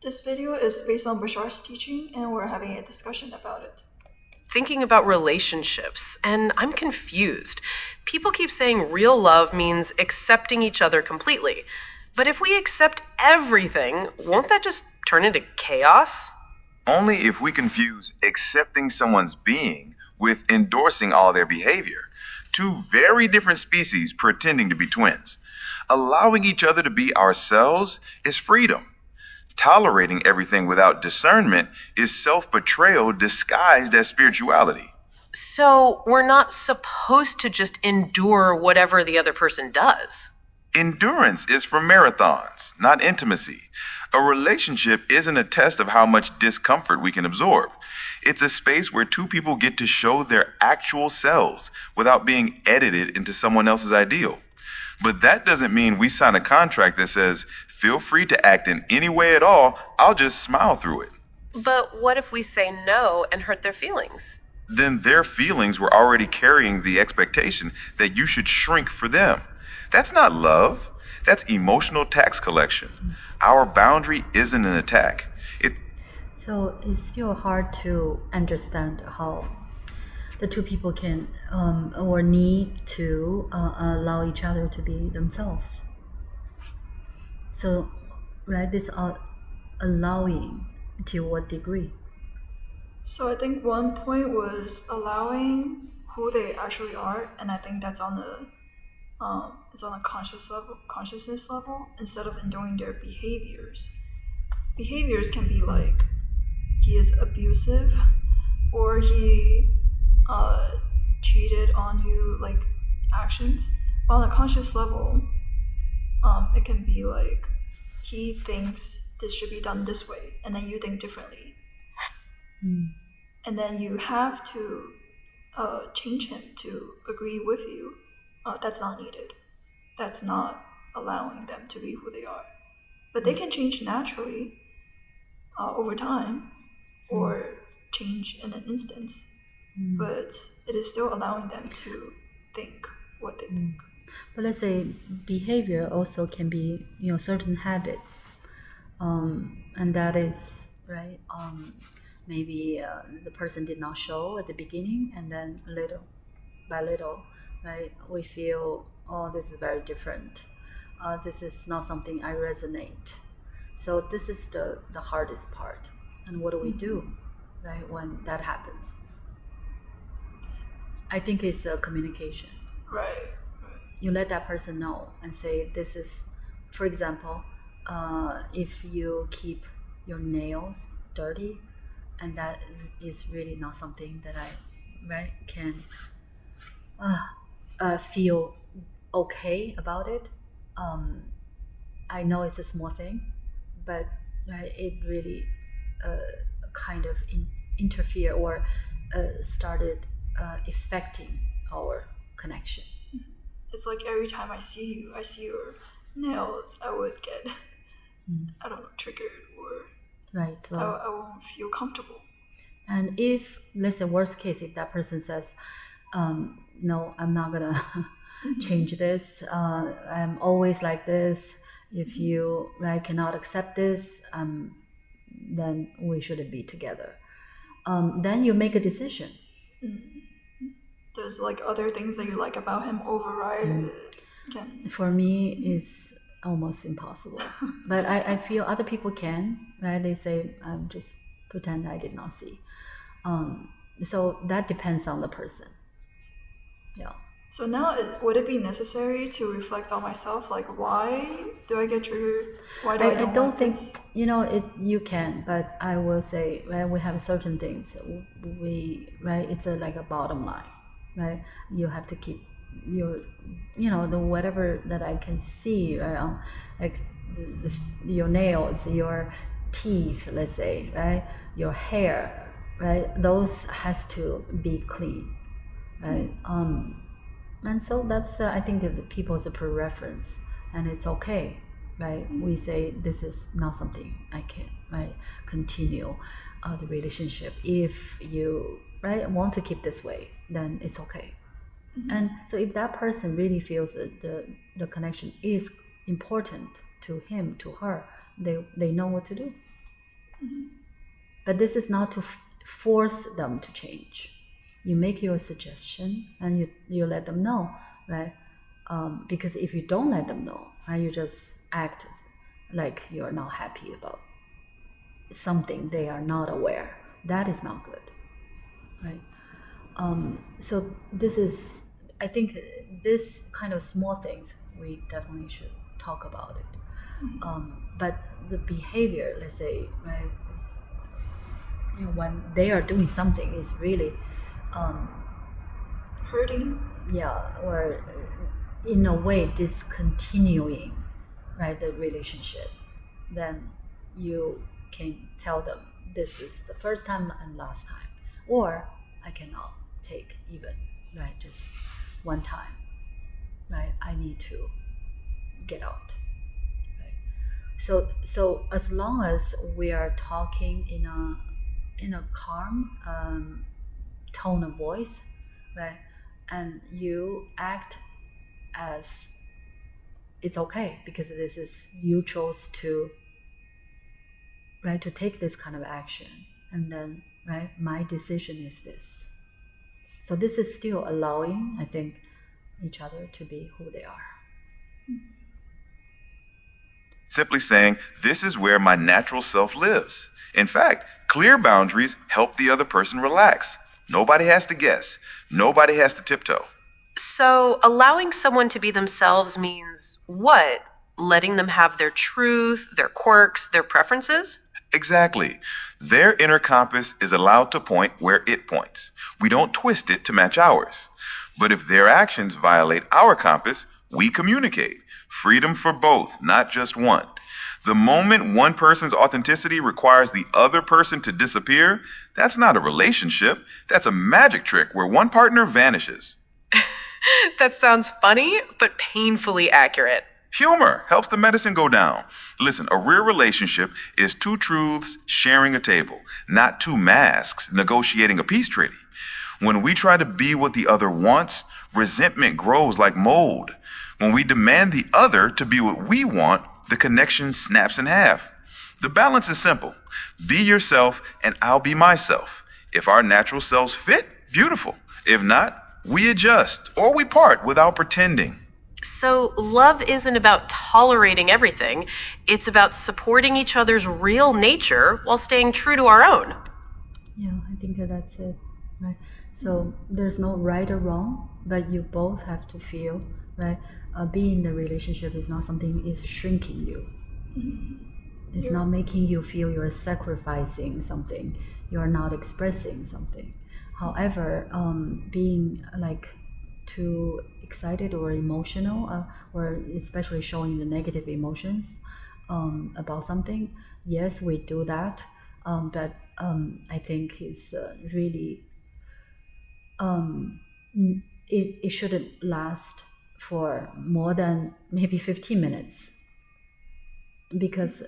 This video is based on Bashar's teaching, and we're having a discussion about it. Thinking about relationships, and I'm confused. People keep saying real love means accepting each other completely. But if we accept everything, won't that just turn into chaos? Only if we confuse accepting someone's being with endorsing all their behavior. Two very different species pretending to be twins. Allowing each other to be ourselves is freedom. Tolerating everything without discernment is self-betrayal disguised as spirituality. So we're not supposed to just endure whatever the other person does. Endurance is for marathons, not intimacy. A relationship isn't a test of how much discomfort we can absorb. It's a space where two people get to show their actual selves without being edited into someone else's ideal. But that doesn't mean we sign a contract that says, feel free to act in any way at all, I'll just smile through it. But what if we say no and hurt their feelings? Then their feelings were already carrying the expectation that you should shrink for them. That's not love. That's emotional tax collection. Our boundary isn't an attack. So it's still hard to understand how the two people can or need to allow each other to be themselves. So, right, this allowing to what degree? So I think one point was allowing who they actually are, and I think that's on the it's on a consciousness level, instead of enduring their behaviors. Behaviors can be like he is abusive, or he cheated on you, like actions. But on a conscious level, it can be like he thinks this should be done this way, and then you think differently. And then you have to change him to agree with you. That's not needed. That's not allowing them to be who they are. But they can change naturally over time, or change in an instance. But it is still allowing them to think what they think. But let's say behavior also can be, certain habits, and that is right. Maybe the person did not show at the beginning, and then little by little, right, we feel, oh, this is very different. This is not something I resonate. So this is the hardest part. And what do we do, right, when that happens? I think it's a communication. Right. You let that person know and say, this is, for example, if you keep your nails dirty, and that is really not something that I can feel okay about it. I know it's a small thing, but it really kind of interfere or started affecting our connection. It's like every time I see your nails, I would get, I don't know, triggered, or right. So I won't feel comfortable. And if, let's say, worst case, if that person says, no, I'm not gonna change this, I'm always like this, if you cannot accept this, then we shouldn't be together. Then you make a decision. There's like other things that you like about him override again. For me, it's almost impossible. But I feel other people can, right? They say, just pretend I did not see. So that depends on the person. Yeah. So now, would it be necessary to reflect on myself? Like, why do I get triggered? Why do I don't think this? You can, but I will say, right, we have certain things it's like a bottom line, right? You have to keep your the whatever that I can see, right, like your nails, your teeth, let's say, right, your hair, right, those has to be clean, right? And so that's I think that the people's preference, and it's okay, right? We say this is not something I can continue the relationship. If you want to keep this way, then it's okay. And so if that person really feels that the connection is important to him, to her, they know what to do. But this is not to force them to change. You make your suggestion and you let them know, right? Because if you don't let them know, right, you just act like you're not happy about something they are not aware. That is not good, right? So this is, I think, this kind of small things we definitely should talk about it. But the behavior, let's say, right, is, when they are doing something is really Hurting. yeah, or in a way discontinuing, right, the relationship, then you can tell them this is the first time and last time, or I cannot take even, right, just one time, right, I need to get out, right? So as long as we are talking in a calm tone of voice, right, and you act as it's okay because this is you chose to, right, to take this kind of action, and then, right, my decision is this. So this is still allowing, I think, each other to be who they are. Simply saying, this is where my natural self lives. In fact, clear boundaries help the other person relax. Nobody has to guess. Nobody has to tiptoe. So, allowing someone to be themselves means what? Letting them have their truth, their quirks, their preferences? Exactly. Their inner compass is allowed to point where it points. We don't twist it to match ours. But if their actions violate our compass, we communicate. Freedom for both, not just one. The moment one person's authenticity requires the other person to disappear, that's not a relationship. That's a magic trick where one partner vanishes. That sounds funny, but painfully accurate. Humor helps the medicine go down. Listen, a real relationship is two truths sharing a table, not two masks negotiating a peace treaty. When we try to be what the other wants, resentment grows like mold. When we demand the other to be what we want, the connection snaps in half. The balance is simple. Be yourself and I'll be myself. If our natural selves fit, beautiful. If not, we adjust or we part without pretending. So, love isn't about tolerating everything, it's about supporting each other's real nature while staying true to our own. Yeah, I think that's it, right? So there's no right or wrong, but you both have to feel, right? Being in the relationship is not something is shrinking you. It's not making you feel you're sacrificing something, you're not expressing something. However, being like too excited or emotional, or especially showing the negative emotions about something, yes, we do that. But I think it's really, it shouldn't last for more than maybe 15 minutes. Because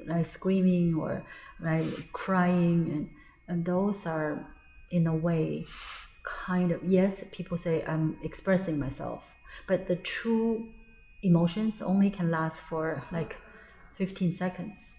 like screaming or right crying and those are in a way kind of, yes, people say I'm expressing myself, but the true emotions only can last for like 15 seconds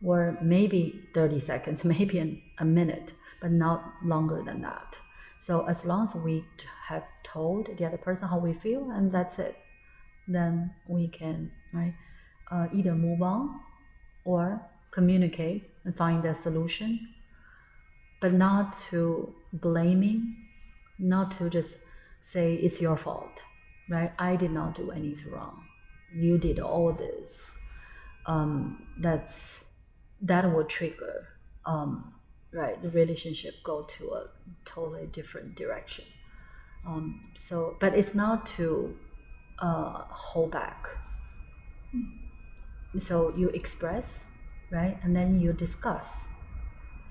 or maybe 30 seconds, maybe a minute, but not longer than that. So as long as we have told the other person how we feel and that's it, then we can, right, either move on or communicate and find a solution, but not to blaming, not to just say it's your fault, right? I did not do anything wrong. You did all this. That will trigger, right, the relationship go to a totally different direction. So, but it's not to hold back. So you express, right, and then you discuss,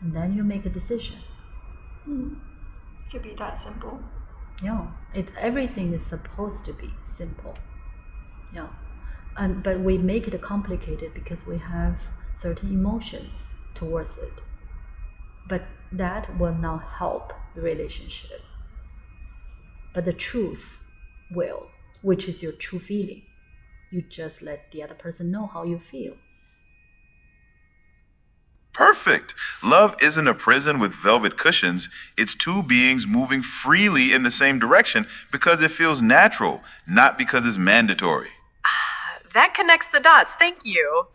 and then you make a decision. It could be that simple. Yeah, it's everything is supposed to be simple. Yeah, but we make it complicated because we have certain emotions towards it. But that will not help the relationship. But the truth will, which is your true feeling. You just let the other person know how you feel. Perfect. Love isn't a prison with velvet cushions. It's two beings moving freely in the same direction because it feels natural, not because it's mandatory. That connects the dots. Thank you.